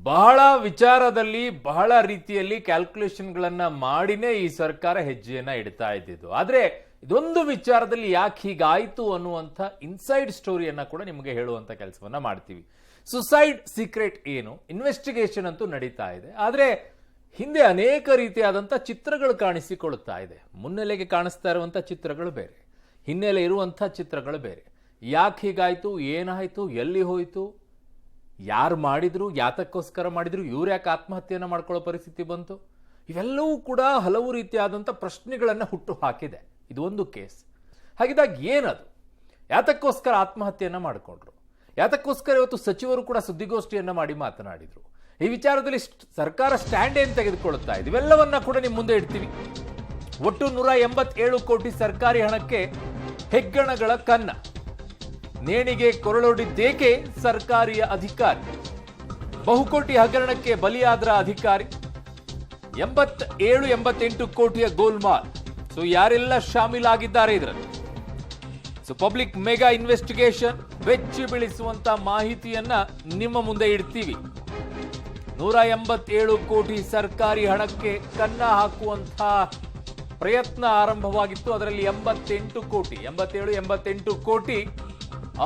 ಬಹಳ ವಿಚಾರದಲ್ಲಿ ಬಹಳ ರೀತಿಯಲ್ಲಿ ಕ್ಯಾಲ್ಕುಲೇಷನ್ಗಳನ್ನ ಮಾಡಿನೇ ಈ ಸರ್ಕಾರ ಹೆಜ್ಜೆಯನ್ನ ಇಡ್ತಾ ಇದ್ದಿದ್ದು. ಆದ್ರೆ ಇದೊಂದು ವಿಚಾರದಲ್ಲಿ ಯಾಕೆ ಹೀಗಾಯ್ತು ಅನ್ನುವಂಥ ಇನ್ಸೈಡ್ ಸ್ಟೋರಿಯನ್ನ ಕೂಡ ನಿಮಗೆ ಹೇಳುವಂತ ಕೆಲಸವನ್ನ ಮಾಡ್ತೀವಿ. ಸುಸೈಡ್ ಸೀಕ್ರೆಟ್ ಏನು, ಇನ್ವೆಸ್ಟಿಗೇಷನ್ ಅಂತೂ ನಡೀತಾ ಇದೆ. ಆದ್ರೆ ಹಿಂದೆ ಅನೇಕ ರೀತಿಯಾದಂಥ ಚಿತ್ರಗಳು ಕಾಣಿಸಿಕೊಳ್ಳುತ್ತಾ ಇದೆ. ಮುನ್ನೆಲೆಗೆ ಕಾಣಿಸ್ತಾ ಇರುವಂಥ ಚಿತ್ರಗಳು ಬೇರೆ, ಹಿನ್ನೆಲೆ ಇರುವಂಥ ಚಿತ್ರಗಳು ಬೇರೆ. ಯಾಕೆ ಹೀಗಾಯ್ತು, ಏನಾಯ್ತು, ಎಲ್ಲಿ ಹೋಯ್ತು, ಯಾರು ಮಾಡಿದ್ರು, ಯಾತಕ್ಕೋಸ್ಕರ ಮಾಡಿದ್ರು, ಇವ್ರು ಯಾಕೆ ಆತ್ಮಹತ್ಯೆಯನ್ನು ಮಾಡ್ಕೊಳ್ಳೋ ಪರಿಸ್ಥಿತಿ ಬಂತು, ಇವೆಲ್ಲವೂ ಕೂಡ ಹಲವು ರೀತಿಯಾದಂಥ ಪ್ರಶ್ನೆಗಳನ್ನು ಹುಟ್ಟು ಹಾಕಿದೆ. ಇದು ಒಂದು ಕೇಸ್. ಹಾಗಿದ್ದಾಗ ಏನದು, ಯಾತಕ್ಕೋಸ್ಕರ ಆತ್ಮಹತ್ಯೆಯನ್ನು ಮಾಡಿಕೊಂಡ್ರು, ಯಾತಕ್ಕೋಸ್ಕರ ಇವತ್ತು ಸಚಿವರು ಕೂಡ ಸುದ್ದಿಗೋಷ್ಠಿಯನ್ನು ಮಾಡಿ ಮಾತನಾಡಿದ್ರು, ಈ ವಿಚಾರದಲ್ಲಿ ಸರ್ಕಾರ ಸ್ಟ್ಯಾಂಡ್ ಏನು ತೆಗೆದುಕೊಳ್ಳುತ್ತಾ ಇದೆ, ಇವೆಲ್ಲವನ್ನ ಕೂಡ ನಿಮ್ಮ ಮುಂದೆ ಇಡ್ತೀವಿ. ಒಟ್ಟು 187 ಕೋಟಿ ಸರ್ಕಾರಿ ಹಣಕ್ಕೆ ಹೆಗ್ಗಣಗಳ ಕನ್ನ, ನೇಣಿಗೆ ಕೊರಳೊಡ್ಡಿದ್ದೇಕೆ ಸರ್ಕಾರಿಯ ಅಧಿಕಾರಿ, ಬಹುಕೋಟಿ ಹಗರಣಕ್ಕೆ ಬಲಿಯಾದ್ರ ಅಧಿಕಾರಿ, 87-88 ಕೋಟಿಯ ಗೋಲ್ಮಾಲ್. ಸೊ ಯಾರೆಲ್ಲ ಶಾಮೀಲಾಗಿದ್ದಾರೆ ಇದರಲ್ಲಿ? ಸೊ ಪಬ್ಲಿಕ್ ಮೆಗಾ ಇನ್ವೆಸ್ಟಿಗೇಷನ್, ಬೆಚ್ಚಿ ಬೀಳಿಸುವಂತ ಮಾಹಿತಿಯನ್ನ ನಿಮ್ಮ ಮುಂದೆ ಇಡ್ತೀವಿ. 187 ಕೋಟಿ ಸರ್ಕಾರಿ ಹಣಕ್ಕೆ ಕನ್ನ ಹಾಕುವಂತ ಪ್ರಯತ್ನ ಆರಂಭವಾಗಿತ್ತು. ಅದರಲ್ಲಿ 87-88 ಕೋಟಿ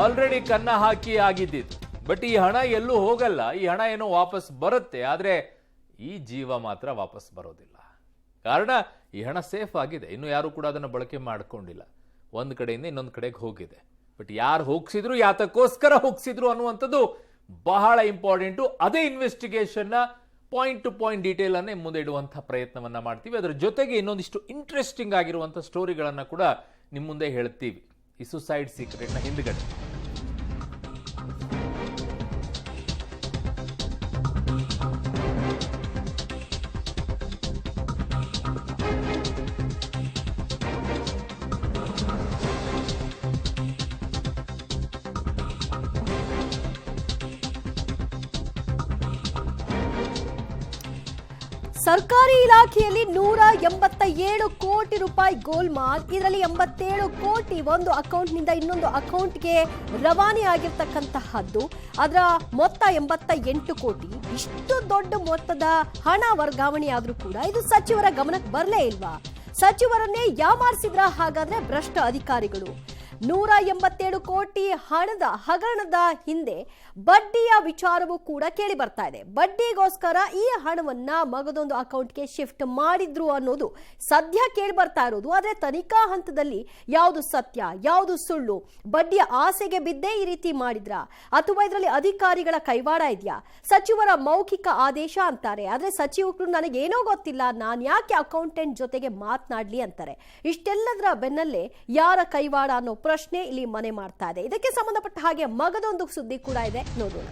ಆಲ್ರೆಡಿ ಕನ್ನ ಹಾಕಿ ಆಗಿದ್ದಿತ್ತು. ಬಟ್ ಈ ಹಣ ಎಲ್ಲೂ ಹೋಗಲ್ಲ, ಈ ಹಣ ಏನೋ ವಾಪಸ್ ಬರುತ್ತೆ. ಆದ್ರೆ ಈ ಜೀವ ಮಾತ್ರ ವಾಪಸ್ ಬರೋದಿಲ್ಲ. ಕಾರಣ ಈ ಹಣ ಸೇಫ್ ಆಗಿದೆ, ಇನ್ನು ಯಾರು ಕೂಡ ಅದನ್ನು ಬಳಕೆ ಮಾಡ್ಕೊಂಡಿಲ್ಲ. ಒಂದು ಕಡೆಯಿಂದ ಇನ್ನೊಂದು ಕಡೆಗೆ ಹೋಗಿದೆ. ಬಟ್ ಯಾರು ಹೋಗ್ಸಿದ್ರು, ಯಾತಕ್ಕೋಸ್ಕರ ಹೋಗ್ಸಿದ್ರು ಅನ್ನುವಂಥದ್ದು ಬಹಳ ಇಂಪಾರ್ಟೆಂಟು. ಅದೇ ಇನ್ವೆಸ್ಟಿಗೇಷನ್ನ ಪಾಯಿಂಟ್ ಟು ಪಾಯಿಂಟ್ ಡೀಟೇಲ್ ಅನ್ನೇ ಮುಂದೆ ಇಡುವಂತಹ ಪ್ರಯತ್ನವನ್ನ ಮಾಡ್ತೀವಿ. ಅದರ ಜೊತೆಗೆ ಇನ್ನೊಂದಿಷ್ಟು ಇಂಟ್ರೆಸ್ಟಿಂಗ್ ಆಗಿರುವಂಥ ಸ್ಟೋರಿಗಳನ್ನ ಕೂಡ ನಿಮ್ಮ ಮುಂದೆ ಹೇಳ್ತೀವಿ ಈ ಸುಸೈಡ್ ಸೀಕ್ರೆಟ್ನ ಹಿಂದ್ಗಡೆ. ಸರ್ಕಾರಿ ಇಲಾಖೆಯಲ್ಲಿ 187 ಕೋಟಿ ರೂಪಾಯಿ ಗೋಲ್ಮಾಲ್. ಇದರಲ್ಲಿ 87 ಕೋಟಿ ಒಂದು ಅಕೌಂಟ್ನಿಂದ ಇನ್ನೊಂದು ಅಕೌಂಟ್ಗೆ ರವಾನೆ ಆಗಿರ್ತಕ್ಕಂತಹದ್ದು. ಅದರ ಮೊತ್ತ 88 ಕೋಟಿ. ಇಷ್ಟು ದೊಡ್ಡ ಮೊತ್ತದ ಹಣ ವರ್ಗಾವಣೆ ಆದ್ರೂ ಕೂಡ ಇದು ಸಚಿವರ ಗಮನಕ್ಕೆ ಬರಲೇ ಇಲ್ವಾ? ಸಚಿವರನ್ನೇ ಯಾಮಾರಿಸಿದ್ರ ಹಾಗಾದ್ರೆ ಭ್ರಷ್ಟ ಅಧಿಕಾರಿಗಳು? 187 ಕೋಟಿ ಹಗರಣದ ಹಿಂದೆ ಬಡ್ಡಿಯ ವಿಚಾರವೂ ಕೂಡ ಕೇಳಿ ಬರ್ತಾ ಇದೆ. ಬಡ್ಡಿಗೋಸ್ಕರ ಈ ಹಣವನ್ನ ಮಗದೊಂದು ಅಕೌಂಟ್ಗೆ ಶಿಫ್ಟ್ ಮಾಡಿದ್ರು ಅನ್ನೋದು ಸದ್ಯ ಕೇಳಿ ಬರ್ತಾ ಇರೋದು. ಆದ್ರೆ ತನಿಖಾ ಹಂತದಲ್ಲಿ ಯಾವುದು ಸತ್ಯ, ಯಾವುದು ಸುಳ್ಳು, ಬಡ್ಡಿಯ ಆಸೆಗೆ ಬಿದ್ದೇ ಈ ರೀತಿ ಮಾಡಿದ್ರ ಅಥವಾ ಇದರಲ್ಲಿ ಅಧಿಕಾರಿಗಳ ಕೈವಾಡ ಇದೆಯಾ? ಸಚಿವರ ಮೌಖಿಕ ಆದೇಶ ಅಂತಾರೆ, ಆದ್ರೆ ಸಚಿವರು ನನಗೇನೋ ಗೊತ್ತಿಲ್ಲ, ನಾನು ಯಾಕೆ ಅಕೌಂಟೆಂಟ್ ಜೊತೆಗೆ ಮಾತನಾಡ್ಲಿ ಅಂತಾರೆ. ಇಷ್ಟೆಲ್ಲದರ ಬೆನ್ನಲ್ಲೇ ಯಾರ ಕೈವಾಡ ಅನ್ನೋ ಪ್ರಶ್ನೆ ಇಲ್ಲಿ ಮನೆ ಮಾಡ್ತಾ ಇದೆ. ಇದಕ್ಕೆ ಸಂಬಂಧಪಟ್ಟ ಹಾಗೆ ಮಗದೊಂದು ಸುದ್ದಿ ಕೂಡ ಇದೆ, ನೋಡೋಣ.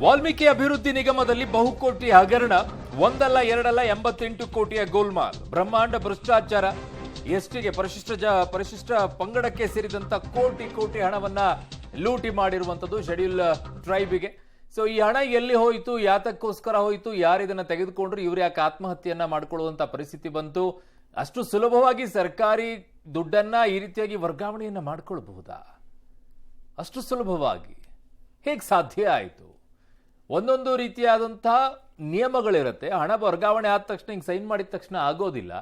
ವಾಲ್ಮೀಕಿ ಅಭಿವೃದ್ಧಿ ನಿಗಮದಲ್ಲಿ ಬಹುಕೋಟಿ ಹಗರಣ, ಒಂದಲ್ಲ ಎರಡಲ್ಲ 88 ಕೋಟಿಯ ಗೋಲ್ಮಾಲ್, ಬ್ರಹ್ಮಾಂಡ ಭ್ರಷ್ಟಾಚಾರ, ಎಸ್ಟಿಗೆ ಪರಿಶಿಷ್ಟ ಪಂಗಡಕ್ಕೆ ಸೇರಿದಂತ ಕೋಟಿ ಹಣವನ್ನ ಲೂಟಿ ಮಾಡಿರುವಂತದ್ದು ಶೆಡ್ಯೂಲ್ ಟ್ರೈಬಿಗೆ. ಸೊ ಈ ಹಣ ಎಲ್ಲಿ ಹೋಯಿತು, ಯಾತಕ್ಕೋಸ್ಕರ ಹೋಯಿತು, ಯಾರಿದನ್ನ ತೆಗೆದುಕೊಂಡ್ರು, ಇವ್ರು ಯಾಕೆ ಆತ್ಮಹತ್ಯೆಯನ್ನ ಮಾಡ್ಕೊಳ್ಳುವಂತ ಪರಿಸ್ಥಿತಿ ಬಂತು? ಅಷ್ಟು ಸುಲಭವಾಗಿ ಸರ್ಕಾರಿ ದುಡ್ಡನ್ನ ಈ ರೀತಿಯಾಗಿ ವರ್ಗಾವಣೆಯನ್ನ ಮಾಡ್ಕೊಳ್ಬಹುದಾ? ಅಷ್ಟು ಸುಲಭವಾಗಿ ಹೇಗೆ ಸಾಧ್ಯ ಆಯಿತು? ಒಂದೊಂದು ರೀತಿಯಾದಂತಹ ನಿಯಮಗಳಿರುತ್ತೆ. ಹಣ ವರ್ಗಾವಣೆ ಆದ ತಕ್ಷಣ ಹಿಂಗೆ ಸೈನ್ ಮಾಡಿದ ತಕ್ಷಣ ಆಗೋದಿಲ್ಲ,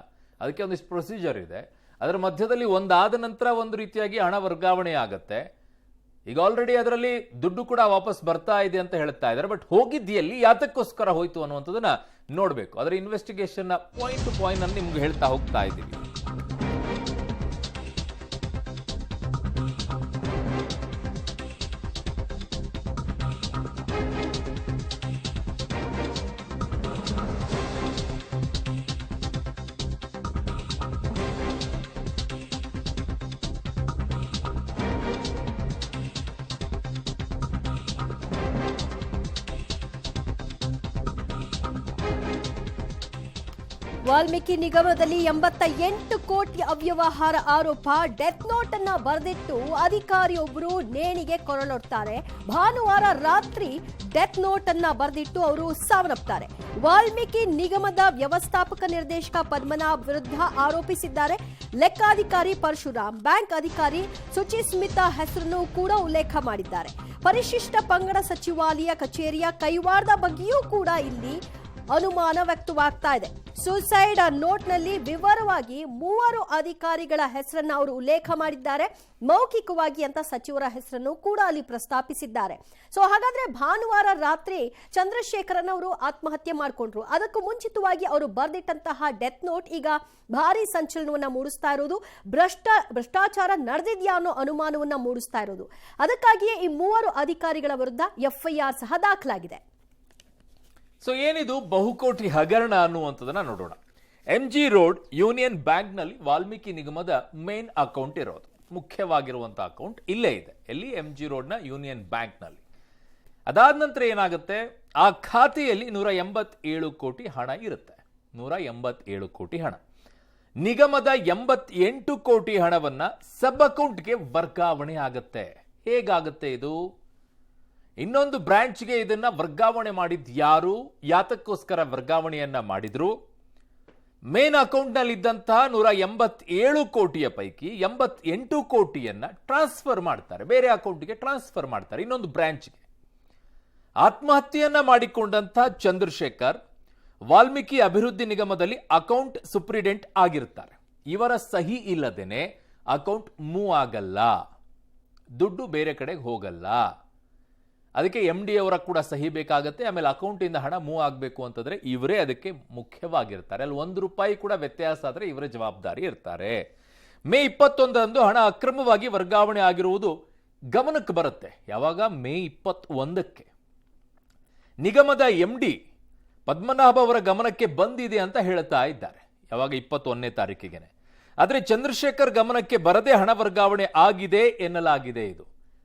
ಅದಕ್ಕೆ ಒಂದಿಷ್ಟು ಪ್ರೊಸೀಜರ್ ಇದೆ. ಅದರ ಮಧ್ಯದಲ್ಲಿ ಒಂದಾದ ನಂತರ ಒಂದು ರೀತಿಯಾಗಿ ಹಣ ವರ್ಗಾವಣೆ ಆಗುತ್ತೆ. ಈಗ ಆಲ್ರೆಡಿ ಅದರಲ್ಲಿ ದುಡ್ಡು ಕೂಡ ವಾಪಸ್ ಬರ್ತಾ ಇದೆ ಅಂತ ಹೇಳ್ತಾ ಇದ್ದಾರೆ. ಬಟ್ ಹೋಗಿದ್ದಲ್ಲಿ ಯಾತಕ್ಕೋಸ್ಕರ ಹೋಯ್ತು ಅನ್ನುವಂಥದ್ದನ್ನ ನೋಡಬೇಕು. ಅದರ ಇನ್ವೆಸ್ಟಿಗೇಷನ್ ಪಾಯಿಂಟ್ ಟು ಪಾಯಿಂಟ್ ಅನ್ನು ನಿಮ್ಗೆ ಹೇಳ್ತಾ ಹೋಗ್ತಾ ಇದ್ದೀವಿ. ವಾಲ್ಮೀಕಿ ನಿಗಮದಲ್ಲಿ 88 ಕೋಟಿ ಅವ್ಯವಹಾರ ಆರೋಪ. ಡೆತ್ ನೋಟ್ ಅನ್ನ ಬರೆದಿಟ್ಟು ಅಧಿಕಾರಿಯೊಬ್ಬರು ನೇಣಿಗೆ ಕೊರಳೊಡ್ತಾರೆ. ಭಾನುವಾರ ರಾತ್ರಿ ಡೆತ್ ನೋಟ್ ಅನ್ನ ಬರೆದಿಟ್ಟು ಅವರು ಸಾವನ್ನಪ್ತಾರೆ. ವಾಲ್ಮೀಕಿ ನಿಗಮದ ವ್ಯವಸ್ಥಾಪಕ ನಿರ್ದೇಶಕ ಪದ್ಮನಾಭ್ ವಿರುದ್ಧ ಆರೋಪಿಸಿದ್ದಾರೆ. ಲೆಕ್ಕಾಧಿಕಾರಿ ಪರಶುರಾಮ್, ಬ್ಯಾಂಕ್ ಅಧಿಕಾರಿ ಸುಚಿಸ್ಮಿತಾ ಹೆಸರನ್ನು ಕೂಡ ಉಲ್ಲೇಖ ಮಾಡಿದ್ದಾರೆ. ಪರಿಶಿಷ್ಟ ಪಂಗಡ ಸಚಿವಾಲಯ ಕಚೇರಿಯ ಕೈವಾಡದ ಬಗ್ಗೆಯೂ ಕೂಡ ಇಲ್ಲಿ ಅನುಮಾನ ವ್ಯಕ್ತವಾಗ್ತಾ ಇದೆ. ಸೂಸೈಡ್ ನೋಟ್ನಲ್ಲಿ ವಿವರವಾಗಿ 3 ಅಧಿಕಾರಿಗಳ ಹೆಸರನ್ನು ಅವರು ಉಲ್ಲೇಖ ಮಾಡಿದ್ದಾರೆ. ಮೌಖಿಕವಾಗಿ ಅಂತ ಸಚಿವರ ಹೆಸರನ್ನು ಕೂಡ ಅಲ್ಲಿ ಪ್ರಸ್ತಾಪಿಸಿದ್ದಾರೆ. ಸೊ ಹಾಗಾದ್ರೆ ಭಾನುವಾರ ರಾತ್ರಿ ಚಂದ್ರಶೇಖರನ್ ಅವರು ಆತ್ಮಹತ್ಯೆ ಮಾಡಿಕೊಂಡ್ರು. ಅದಕ್ಕೂ ಮುಂಚಿತವಾಗಿ ಅವರು ಬರೆದಿಟ್ಟಂತಹ ಡೆತ್ ನೋಟ್ ಈಗ ಭಾರಿ ಸಂಚಲನವನ್ನ ಮೂಡಿಸ್ತಾ ಇರೋದು. ಭ್ರಷ್ಟಾಚಾರ ನಡೆದಿದ್ಯಾ ಅನ್ನೋ ಅನುಮಾನವನ್ನ ಮೂಡಿಸ್ತಾ ಇರೋದು. ಅದಕ್ಕಾಗಿಯೇ ಈ 3 ಅಧಿಕಾರಿಗಳ ವಿರುದ್ಧ FIR ಸಹ ದಾಖಲಾಗಿದೆ. ಸೊ ಏನಿದು ಬಹುಕೋಟಿ ಹಗರಣ ಅನ್ನುವಂಥದ್ದನ್ನ ನೋಡೋಣ. MG ರೋಡ್ ಯೂನಿಯನ್ ಬ್ಯಾಂಕ್ ನಲ್ಲಿ ವಾಲ್ಮೀಕಿ ನಿಗಮದ ಮೇನ್ ಅಕೌಂಟ್ ಇರೋದು, ಮುಖ್ಯವಾಗಿರುವಂತಹ ಅಕೌಂಟ್ ಇಲ್ಲೇ ಇದೆ. ಎಲ್ಲಿ? MG ರೋಡ್ ನ ಯೂನಿಯನ್ ಬ್ಯಾಂಕ್ ನಲ್ಲಿ. ಅದಾದ ನಂತರ ಏನಾಗುತ್ತೆ, ಆ ಖಾತೆಯಲ್ಲಿ 187 ಕೋಟಿ ಹಣ ಇರುತ್ತೆ. 187 ಕೋಟಿ ಹಣ. ನಿಗಮದ 88 ಕೋಟಿ ಹಣವನ್ನ ಸಬ್ ಅಕೌಂಟ್ಗೆ ವರ್ಗಾವಣೆ ಆಗುತ್ತೆ. ಹೇಗಾಗುತ್ತೆ ಇದು? ಇನ್ನೊಂದು ಬ್ರಾಂಚ್ಗೆ ಇದನ್ನ ವರ್ಗಾವಣೆ ಮಾಡಿದ್ ಯಾರು? ಯಾತಕ್ಕೋಸ್ಕರ ವರ್ಗಾವಣೆಯನ್ನ ಮಾಡಿದ್ರು? ಮೇನ್ ಅಕೌಂಟ್ನಲ್ಲಿ ಇದ್ದಂತಹ 187 ಕೋಟಿಯ ಪೈಕಿ 88 ಕೋಟಿಯನ್ನ ಟ್ರಾನ್ಸ್ಫರ್ ಮಾಡ್ತಾರೆ, ಬೇರೆ ಅಕೌಂಟ್ಗೆ ಟ್ರಾನ್ಸ್ಫರ್ ಮಾಡ್ತಾರೆ, ಇನ್ನೊಂದು ಬ್ರಾಂಚ್ಗೆ. ಆತ್ಮಹತ್ಯೆಯನ್ನ ಮಾಡಿಕೊಂಡಂತಹ ಚಂದ್ರಶೇಖರ್ ವಾಲ್ಮೀಕಿ ಅಭಿವೃದ್ಧಿ ನಿಗಮದಲ್ಲಿ ಅಕೌಂಟ್ ಸೂಪ್ರಿಡೆಂಟ್ ಆಗಿರ್ತಾರೆ. ಇವರ ಸಹಿ ಇಲ್ಲದೇನೆ ಅಕೌಂಟ್ ಮೂವ್ ಆಗಲ್ಲ, ದುಡ್ಡು ಬೇರೆ ಕಡೆಗೆ ಹೋಗಲ್ಲ. ಅದಕ್ಕೆ MD ಅವರ ಕೂಡ ಸಹಿ ಬೇಕಾಗುತ್ತೆ. ಆಮೇಲೆ ಅಕೌಂಟಿಂದ ಹಣ ಮೂವ್ ಆಗಬೇಕು ಅಂತಂದ್ರೆ ಇವರೇ ಅದಕ್ಕೆ ಮುಖ್ಯವಾಗಿರ್ತಾರೆ. ಅಲ್ಲಿ ₹1 ಕೂಡ ವ್ಯತ್ಯಾಸ ಆದರೆ ಇವರೇ ಜವಾಬ್ದಾರಿ ಇರ್ತಾರೆ. ಮೇ 21ರಂದು ಹಣ ಅಕ್ರಮವಾಗಿ ವರ್ಗಾವಣೆ ಆಗಿರುವುದು ಗಮನಕ್ಕೆ ಬರುತ್ತೆ. ಯಾವಾಗ? ಮೇ 21ಕ್ಕೆ ನಿಗಮದ MD ಪದ್ಮನಾಭ ಅವರ ಗಮನಕ್ಕೆ ಬಂದಿದೆ ಅಂತ ಹೇಳ್ತಾ ಇದ್ದಾರೆ. ಯಾವಾಗ? 21ನೇ ತಾರೀಕಿಗೆ. ಆದರೆ ಚಂದ್ರಶೇಖರ್ ಗಮನಕ್ಕೆ ಬರದೆ ಹಣ ವರ್ಗಾವಣೆ ಆಗಿದೆ ಎನ್ನಲಾಗಿದೆ. ಇದು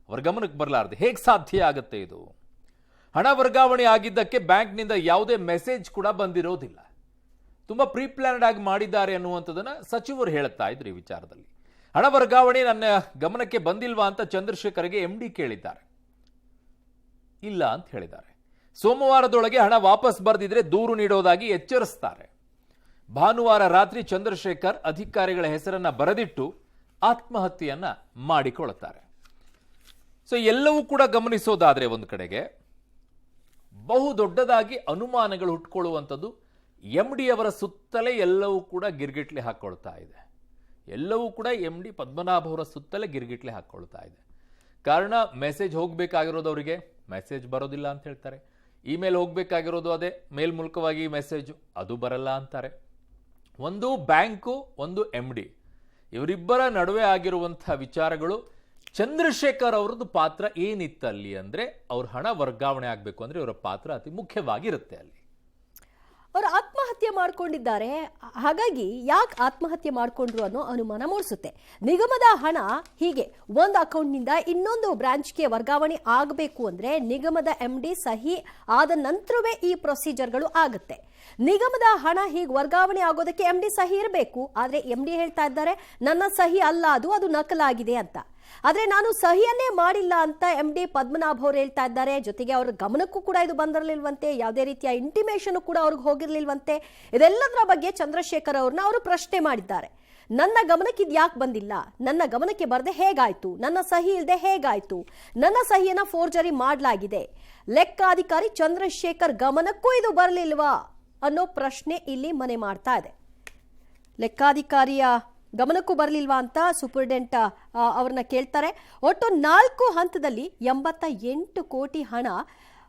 ಅವರ ಗಮನಕ್ಕೆ ಬರಲಾರದೆ ಹೇಗೆ ಸಾಧ್ಯ ಆಗುತ್ತೆ ಇದು? ಹಣ ವರ್ಗಾವಣೆ ಆಗಿದ್ದಕ್ಕೆ ಬ್ಯಾಂಕ್ನಿಂದ ಯಾವುದೇ ಮೆಸೇಜ್ ಕೂಡ ಬಂದಿರೋದಿಲ್ಲ. ತುಂಬಾ ಪ್ರೀ ಪ್ಲಾನ್ಡ್ ಆಗಿ ಮಾಡಿದ್ದಾರೆ ಅನ್ನುವಂಥದ್ದನ್ನ ಸಚಿವರು ಹೇಳ್ತಾ ಇದ್ರು. ಈ ವಿಚಾರದಲ್ಲಿ ಹಣ ವರ್ಗಾವಣೆ ನನ್ನ ಗಮನಕ್ಕೆ ಬಂದಿಲ್ವಾ ಅಂತ ಚಂದ್ರಶೇಖರ್ಗೆ MD ಕೇಳಿದ್ದಾರೆ. ಇಲ್ಲ ಅಂತ ಹೇಳಿದ್ದಾರೆ. ಸೋಮವಾರದೊಳಗೆ ಹಣ ವಾಪಸ್ ಬರೆದಿದ್ರೆ ದೂರು ನೀಡೋದಾಗಿ ಎಚ್ಚರಿಸ್ತಾರೆ. ಭಾನುವಾರ ರಾತ್ರಿ ಚಂದ್ರಶೇಖರ್ ಅಧಿಕಾರಿಗಳ ಹೆಸರನ್ನ ಬರೆದಿಟ್ಟು ಆತ್ಮಹತ್ಯೆಯನ್ನ ಮಾಡಿಕೊಳ್ಳುತ್ತಾರೆ. ಸೊ ಎಲ್ಲವೂ ಕೂಡ ಗಮನಿಸೋದಾದ್ರೆ ಒಂದು ಕಡೆಗೆ ಬಹು ದೊಡ್ಡದಾಗಿ ಅನುಮಾನಗಳು ಹುಟ್ಕೊಳ್ಳುವಂಥದ್ದು MD ಅವರ ಸುತ್ತಲೇ ಎಲ್ಲವೂ ಕೂಡ ಗಿರ್ಗಿಟ್ಲೆ ಹಾಕೊಳ್ತಾ ಇದೆ. ಎಲ್ಲವೂ ಕೂಡ MD ಪದ್ಮನಾಭ ಅವರ ಸುತ್ತಲೇ ಗಿರ್ಗಿಟ್ಲೆ ಹಾಕೊಳ್ತಾ ಇದೆ. ಕಾರಣ ಮೆಸೇಜ್ ಹೋಗ್ಬೇಕಾಗಿರೋದು ಅವರಿಗೆ ಮೆಸೇಜ್ ಬರೋದಿಲ್ಲ ಅಂತ ಹೇಳ್ತಾರೆ. ಇಮೇಲ್ ಹೋಗ್ಬೇಕಾಗಿರೋದು ಅದೇ ಮೇಲ್ ಮೂಲಕವಾಗಿ ಮೆಸೇಜ್ ಅದು ಬರಲ್ಲ ಅಂತಾರೆ. ಒಂದು ಬ್ಯಾಂಕು, ಒಂದು MD, ಇವರಿಬ್ಬರ ನಡುವೆ ಆಗಿರುವಂತಹ ವಿಚಾರಗಳು. ಚಂದ್ರಶೇಖರ್ ಅವರದ್ದು ಪಾತ್ರ ಏನಿತ್ತಲ್ಲಿ ಅಂದ್ರೆ ಅವ್ರ ಹಣ ವರ್ಗಾವಣೆ ಆಗಬೇಕು ಅಂದ್ರೆ ಇವರ ಪಾತ್ರ ಅತಿ ಮುಖ್ಯವಾಗಿರುತ್ತೆ ಅಲ್ಲಿ. ಅವರು ಆತ್ಮಹತ್ಯೆ ಮಾಡ್ಕೊಂಡಿದ್ದಾರೆ. ಹಾಗಾಗಿ ಯಾಕೆ ಆತ್ಮಹತ್ಯೆ ಮಾಡ್ಕೊಂಡ್ರು ಅನ್ನೋ ಅನುಮಾನ ಮೂಡಿಸುತ್ತೆ. ನಿಗಮದ ಹಣ ಹೀಗೆ ಒಂದು ಅಕೌಂಟ್ನಿಂದ ಇನ್ನೊಂದು ಬ್ರಾಂಚ್ಗೆ ವರ್ಗಾವಣೆ ಆಗಬೇಕು ಅಂದ್ರೆ ನಿಗಮದ MD ಸಹಿ ಆದ ನಂತರವೇ ಈ ಪ್ರೊಸೀಜರ್ಗಳು ಆಗುತ್ತೆ. ನಿಗಮದ ಹಣ ಹೀಗೆ ವರ್ಗಾವಣೆ ಆಗೋದಕ್ಕೆ MD ಸಹಿ ಇರಬೇಕು. ಆದ್ರೆ MD ಹೇಳ್ತಾ ಇದ್ದಾರೆ ನನ್ನ ಸಹಿ ಅಲ್ಲ, ಅದು ನಕಲಾಗಿದೆ ಅಂತ. ಆದ್ರೆ ನಾನು ಸಹಿಯನ್ನೇ ಮಾಡಿಲ್ಲ ಅಂತ MD ಪದ್ಮನಾಭ್ ಅವರು ಹೇಳ್ತಾ ಇದ್ದಾರೆ. ಜೊತೆಗೆ ಅವರ ಗಮನಕ್ಕೂ ಕೂಡ ಇದು ಬಂದಿರಲಿಲ್ವಂತೆ, ಯಾವುದೇ ರೀತಿಯ ಇಂಟಿಮೇಷನ್ ಕೂಡ ಅವ್ರಿಗೆ ಹೋಗಿರ್ಲಿಲ್ವಂತೆ. ಇದೆಲ್ಲದರ ಬಗ್ಗೆ ಚಂದ್ರಶೇಖರ್ ಅವ್ರನ್ನ ಅವರು ಪ್ರಶ್ನೆ ಮಾಡಿದ್ದಾರೆ. ನನ್ನ ಗಮನಕ್ಕೆ ಇದು ಯಾಕೆ ಬಂದಿಲ್ಲ, ನನ್ನ ಗಮನಕ್ಕೆ ಬರದೆ ಹೇಗಾಯ್ತು, ನನ್ನ ಸಹಿ ಇಲ್ಲದೆ ಹೇಗಾಯ್ತು, ನನ್ನ ಸಹಿಯನ್ನ ಫೋರ್ಜರಿ ಮಾಡಲಾಗಿದೆ, ಲೆಕ್ಕಾಧಿಕಾರಿ ಚಂದ್ರಶೇಖರ್ ಗಮನಕ್ಕೂ ಇದು ಬರಲಿಲ್ವಾ ಅನ್ನೋ ಪ್ರಶ್ನೆ ಇಲ್ಲಿ ಮನೆ ಮಾಡ್ತಾ ಇದೆ. ಲೆಕ್ಕಾಧಿಕಾರಿಯ ಗಮನಕ್ಕೂ ಬರಲಿಲ್ವಾ ಅಂತ ಸೂಪರಿಂಟೆಂಡೆಂಟ್ ಅವ್ರನ್ನ ಕೇಳ್ತಾರೆ. ಒಟ್ಟು 4 ಹಂತದಲ್ಲಿ 88 ಕೋಟಿ ಹಣ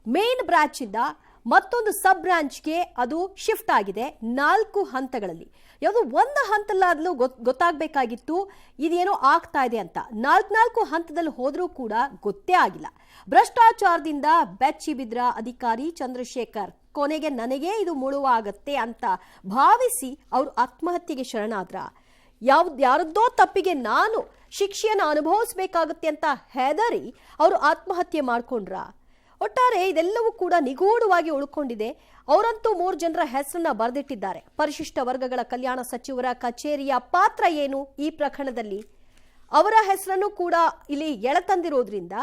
ಮೇನ್ ಬ್ರಾಂಚ್ ಇಂದ ಮತ್ತೊಂದು ಸಬ್ ಬ್ರಾಂಚ್ಗೆ ಅದು ಶಿಫ್ಟ್ ಆಗಿದೆ. 4 ಹಂತಗಳಲ್ಲಿ ಯಾವುದು ಒಂದು ಹಂತಲ್ಲಾದ್ರೂ ಗೊತ್ತಾಗಬೇಕಾಗಿತ್ತು ಇದೇನೋ ಆಗ್ತಾ ಇದೆ ಅಂತ. 4 ಹಂತದಲ್ಲಿ ಹೋದ್ರೂ ಕೂಡ ಗೊತ್ತೇ ಆಗಿಲ್ಲ. ಭ್ರಷ್ಟಾಚಾರದಿಂದ ಬೆಚ್ಚಿ ಬಿದ್ರ ಅಧಿಕಾರಿ ಚಂದ್ರಶೇಖರ್ ಕೊನೆಗೆ ನನಗೆ ಇದು ಮುಳುವಾಗತ್ತೆ ಅಂತ ಭಾವಿಸಿ ಅವರು ಆತ್ಮಹತ್ಯೆಗೆ ಶರಣಾದ್ರ. ಯಾರದ್ದೋ ತಪ್ಪಿಗೆ ನಾನು ಶಿಕ್ಷೆಯನ್ನು ಅನುಭವಿಸಬೇಕಾಗುತ್ತೆ ಅಂತ ಹೆದರಿ ಅವರು ಆತ್ಮಹತ್ಯೆ ಮಾಡ್ಕೊಂಡ್ರ. ಒಟ್ಟಾರೆ ಇದೆಲ್ಲವೂ ಕೂಡ ನಿಗೂಢವಾಗಿ ಉಳ್ಕೊಂಡಿದೆ. ಅವರಂತೂ 3 ಜನರ ಹೆಸರನ್ನ ಬರೆದಿಟ್ಟಿದ್ದಾರೆ. ಪರಿಶಿಷ್ಟ ವರ್ಗಗಳ ಕಲ್ಯಾಣ ಸಚಿವರ ಕಚೇರಿಯ ಪಾತ್ರ ಏನು ಈ ಪ್ರಕರಣದಲ್ಲಿ? ಅವರ ಹೆಸರನ್ನು ಕೂಡ ಇಲ್ಲಿ ಎಳೆತಂದಿರೋದ್ರಿಂದ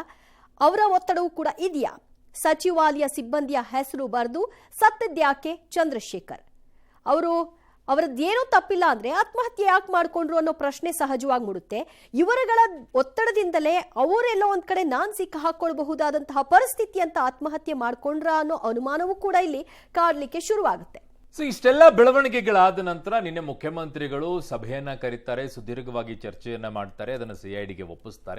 ಅವರ ಒತ್ತಡವೂ ಕೂಡ ಇದೆಯಾ? ಸಚಿವಾಲಯ ಸಿಬ್ಬಂದಿಯ ಹೆಸರು ಬರೆದು ಸತ್ತಿದ್ಯಾಕೆ ಚಂದ್ರಶೇಖರ್? ಅವರದ್ದೇನೂ ತಪ್ಪಿಲ್ಲ ಅಂದ್ರೆ ಆತ್ಮಹತ್ಯೆ ಯಾಕೆ ಮಾಡ್ಕೊಂಡ್ರು ಅನ್ನೋ ಪ್ರಶ್ನೆ ಸಹಜವಾಗಿ ಮೂಡುತ್ತೆ. ಇವರುಗಳ ಒತ್ತಡದಿಂದಲೇ ಅವರೆಲ್ಲೋ ಒಂದ್ ಕಡೆ ನಾನ್ ಸಿಕ್ಕ ಹಾಕೊಳ್ಬಹುದಾದಂತಹ ಪರಿಸ್ಥಿತಿ ಅಂತ ಆತ್ಮಹತ್ಯೆ ಮಾಡ್ಕೊಂಡ್ರ ಅನ್ನೋ ಅನುಮಾನವೂ ಕೂಡ ಇಲ್ಲಿ ಕಾಡ್ಲಿಕ್ಕೆ ಶುರುವಾಗುತ್ತೆ. ಸೊ ಇಷ್ಟೆಲ್ಲ ಬೆಳವಣಿಗೆಗಳಾದ ನಂತರ ನಿನ್ನೆ ಮುಖ್ಯಮಂತ್ರಿಗಳು ಸಭೆಯನ್ನ ಕರೀತಾರೆ, ಸುದೀರ್ಘವಾಗಿ ಚರ್ಚೆಯನ್ನ ಮಾಡ್ತಾರೆ, ಅದನ್ನು CIDಗೆ ಒಪ್ಪಿಸ್ತಾರೆ.